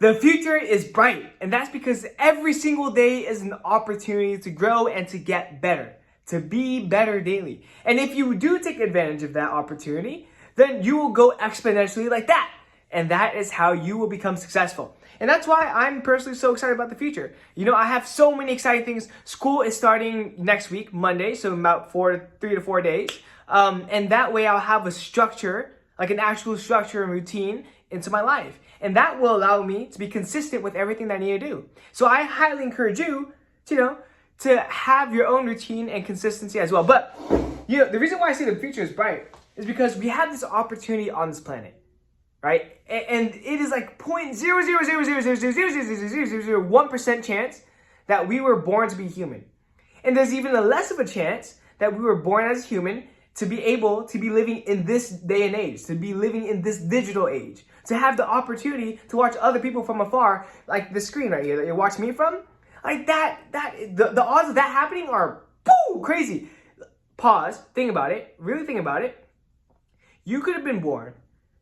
The future is bright, and that's because every single day is an opportunity to grow and to get better, to be better daily. And if you do take advantage of that opportunity, then you will go exponentially like that. And that is how you will become successful. And that's why I'm personally so excited about the future. You know, I have so many exciting things. School is starting next week, Monday, so in about 3 to 4 days. And that way I'll have a structure, like an actual structure and routine into my life. And that will allow me to be consistent with everything that I need to do. So I highly encourage you to have your own routine and consistency as well. But, the reason why I say the future is bright is because we have this opportunity on this planet, right? And it is like 0.00000000001% chance that we were born to be human. And there's even a less of a chance that we were born as human to be able to be living in this day and age, to be living in this digital age, to have the opportunity to watch other people from afar, like the screen right here that you're watching me from, like the odds of that happening are crazy. Pause, think about it, really think about it. You could have been born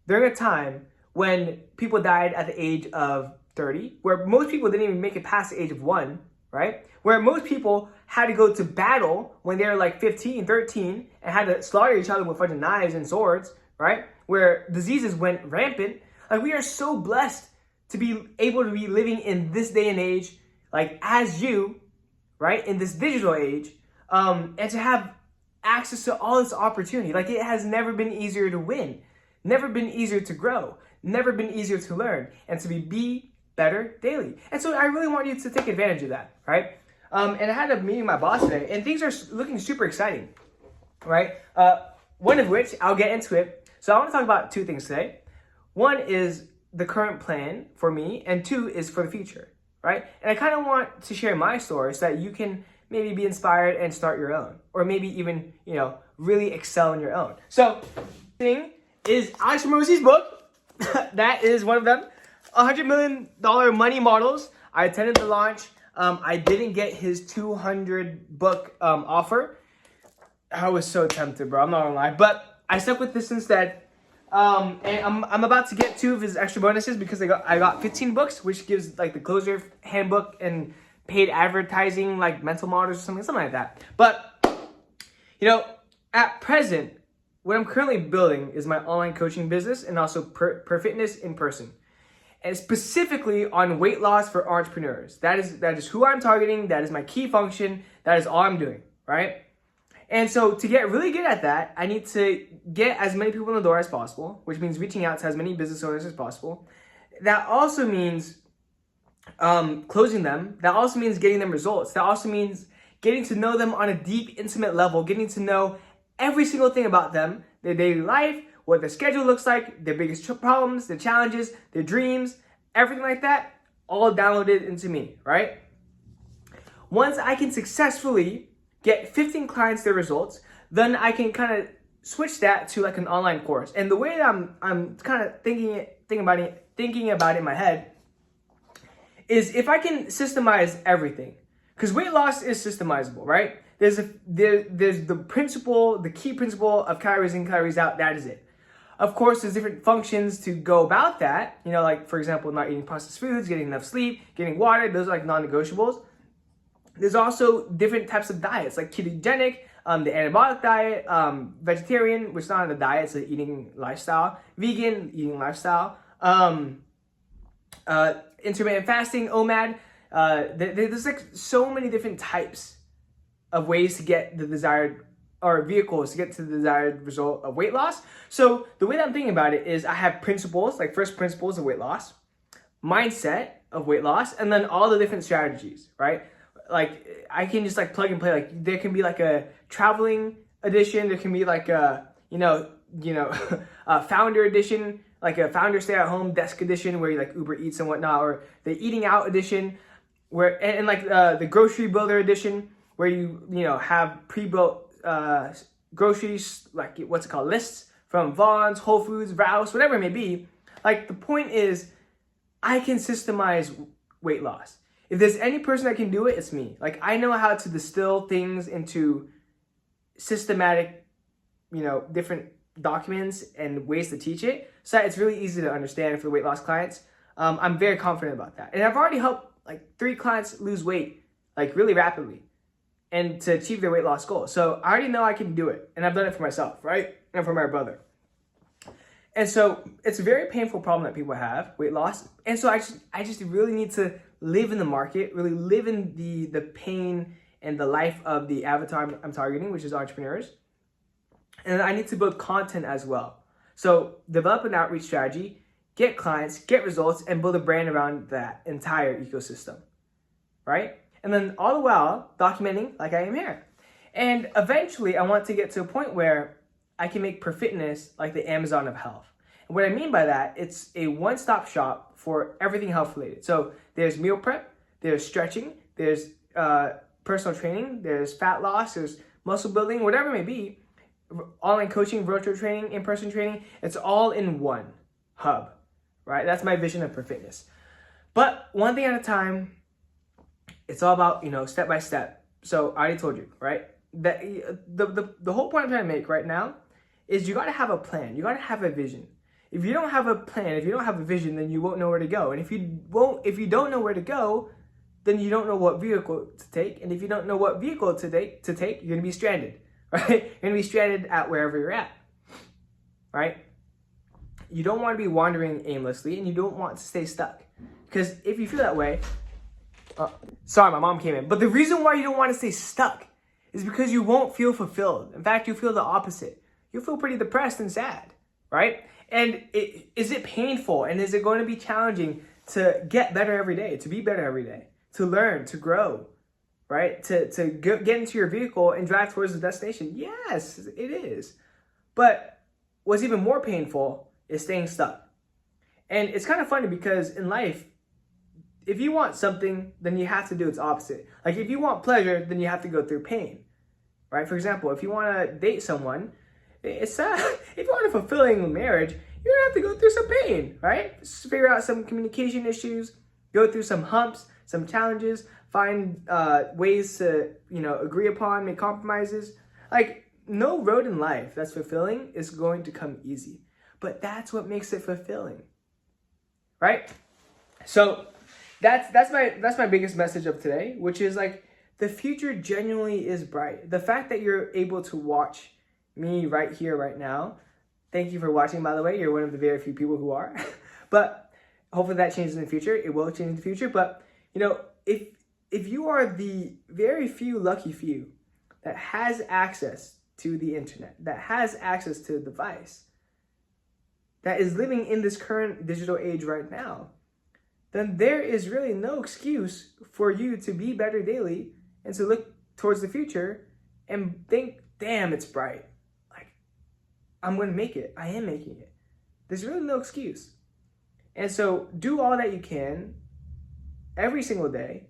during a time when people died at the age of 30, where most people didn't even make it past the age of 1, right? Where most people had to go to battle when they were like 15, 13, and had to slaughter each other with a bunch of knives and swords, right? Where diseases went rampant. Like, we are so blessed to be able to be living in this day and age, like as you, right, in this digital age, and to have access to all this opportunity. Like, it has never been easier to win, never been easier to grow, never been easier to learn, and to be better daily. And so I really want you to take advantage of that, right? And I had a meeting with my boss today, and things are looking super exciting, right? One of which, I'll get into it. So I want to talk about 2 things today. One is the current plan for me, and 2 is for the future, right? And I kind of want to share my story so that you can maybe be inspired and start your own, or maybe even, really excel in your own. So, thing is Alex Hormozi's book. That is one of them. $100 million money models. I attended the launch. I didn't get his 200 book offer. I was so tempted, bro. I'm not gonna lie, but I stuck with this instead. And I'm about to get 2 of his extra bonuses because I got 15 books, which gives like the closer handbook and paid advertising, like mental models or something like that. But at present, what I'm currently building is my online coaching business and also per fitness in person, and specifically on weight loss for entrepreneurs. That is who I'm targeting. That is my key function. That is all I'm doing, right? And so to get really good at that, I need to get as many people in the door as possible, which means reaching out to as many business owners as possible. That also means closing them. That also means getting them results. That also means getting to know them on a deep, intimate level, getting to know every single thing about them, their daily life, what their schedule looks like, their biggest problems, their challenges, their dreams, everything like that, all downloaded into me, right? Once I can successfully get 15 clients their results, then I can kind of switch that to like an online course. And the way that I'm kind of thinking about it in my head is if I can systemize everything, because weight loss is systemizable, right? There's the principle, the key principle of calories in, calories out. That is it. Of course, there's different functions to go about that. Like for example, not eating processed foods, getting enough sleep, getting water. Those are like non-negotiables. There's also different types of diets, like ketogenic, the anabolic diet, vegetarian, which is not a diet, it's an eating lifestyle, vegan, eating lifestyle, intermittent fasting, OMAD. There's like so many different types of ways to get the desired, or vehicles to get to the desired result of weight loss. So the way that I'm thinking about it is I have principles, like first principles of weight loss, mindset of weight loss, and then all the different strategies, right? Like I can just like plug and play. Like there can be like a traveling edition. There can be like a, a founder edition, like a founder stay at home desk edition where you like Uber Eats and whatnot, or the eating out edition where, and like the grocery builder edition where you have pre-built groceries, like what's it called, lists from Vaughn's, Whole Foods, Rouse, whatever it may be. Like the point is I can systemize weight loss. If there's any person that can do it, it's me. Like I know how to distill things into systematic, different documents and ways to teach it, so that it's really easy to understand for the weight loss clients. I'm very confident about that. And I've already helped like 3 clients lose weight like really rapidly and to achieve their weight loss goal. So I already know I can do it. And I've done it for myself, right? And for my brother. And so it's a very painful problem that people have, weight loss. And so I just really need to live in the market, really live in the pain and the life of the avatar I'm targeting, which is entrepreneurs. And I need to build content as well. So develop an outreach strategy, get clients, get results, and build a brand around that entire ecosystem, right? And then all the while documenting like I am here. And eventually I want to get to a point where I can make Perfitness like the Amazon of health. And what I mean by that, it's a one-stop shop for everything health related. So there's meal prep, there's stretching, there's personal training, there's fat loss, there's muscle building, whatever it may be, online coaching, virtual training, in-person training. It's all in one hub, right? That's my vision of Perfitness. But one thing at a time, it's all about, step by step. So I already told you, right? That the whole point I'm trying to make right now is you got to have a plan. You got to have a vision. If you don't have a plan, if you don't have a vision, then you won't know where to go. And if you don't know where to go, then you don't know what vehicle to take. And if you don't know what vehicle to take, you're going to be stranded, right? You're going to be stranded at wherever you're at, right? You don't want to be wandering aimlessly, and you don't want to stay stuck. Because if you feel that way, sorry, my mom came in. But the reason why you don't want to stay stuck is because you won't feel fulfilled. In fact, you feel the opposite. You'll feel pretty depressed and sad, right? And is it painful? And is it going to be challenging to get better every day, to be better every day, to learn, to grow, right? To get into your vehicle and drive towards the destination? Yes, it is. But what's even more painful is staying stuck. And it's kind of funny because in life, if you want something, then you have to do its opposite. Like if you want pleasure, then you have to go through pain, right? For example, if you want to date someone, if you want a fulfilling marriage, you're gonna have to go through some pain, right? Just figure out some communication issues, go through some humps, some challenges, find ways to, agree upon, make compromises. Like no road in life that's fulfilling is going to come easy, but that's what makes it fulfilling, right? So that's my biggest message of today, which is like the future genuinely is bright. The fact that you're able to watch me right here, right now. Thank you for watching, by the way. You're one of the very few people who are. But hopefully that changes in the future. It will change in the future. But, if you are the very few lucky few that has access to the internet, that has access to a device, that is living in this current digital age right now, then there is really no excuse for you to be better daily and to look towards the future and think, damn, it's bright. I'm going to make it. I am making it. There's really no excuse. And so do all that you can every single day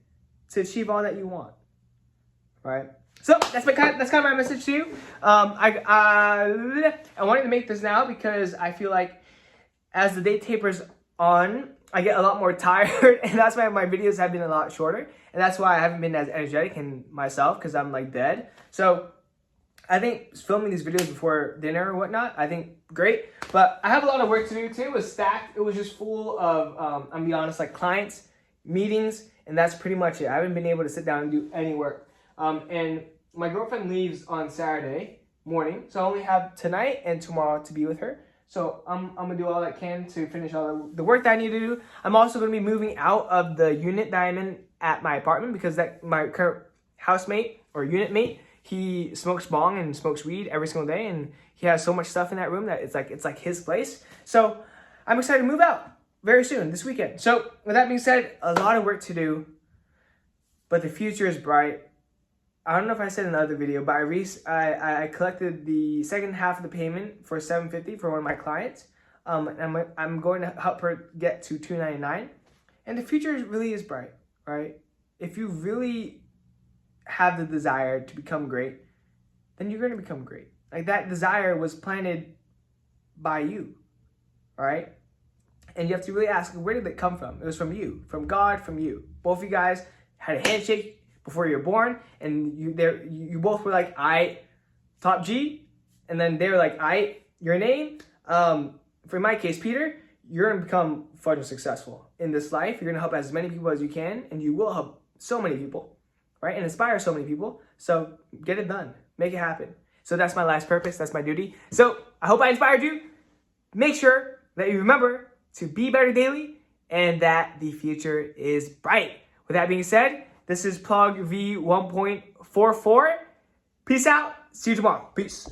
to achieve all that you want. Right? So that's kind of my message to you. I wanted to make this now because I feel like as the day tapers on, I get a lot more tired, and that's why my videos have been a lot shorter. And that's why I haven't been as energetic in myself, because I'm like dead. So I think filming these videos before dinner or whatnot, I think great. But I have a lot of work to do. Today was stacked. It was just full of, I'm gonna be honest, like clients, meetings, and that's pretty much it. I haven't been able to sit down and do any work. And my girlfriend leaves on Saturday morning, so I only have tonight and tomorrow to be with her. So I'm gonna do all I can to finish all the work that I need to do. I'm also gonna be moving out of the unit that I'm in at my apartment because my current housemate or unit mate, he smokes bong and smokes weed every single day, and he has so much stuff in that room that it's like his place. So I'm excited to move out very soon, this weekend. So with that being said, a lot of work to do, but the future is bright. I don't know if I said in the other video, but I collected the second half of the payment for $750 for one of my clients. I'm going to help her get to $299, and the future really is bright, right? If you really have the desire to become great, then you're going to become great. Like that desire was planted by you, all right? And you have to really ask, where did it come from? It was from you, from God, from you. Both of you guys had a handshake before you were born, and you both were like, I, top G, and then they were like, I, your name. For my case, Peter, you're going to become fucking successful in this life. You're going to help as many people as you can, and you will help so many people, right? And inspire so many people. So get it done. Make it happen. So that's my last purpose. That's my duty. So I hope I inspired you. Make sure that you remember to be better daily and that the future is bright. With that being said, this is PLOG V 1.44. Peace out. See you tomorrow. Peace.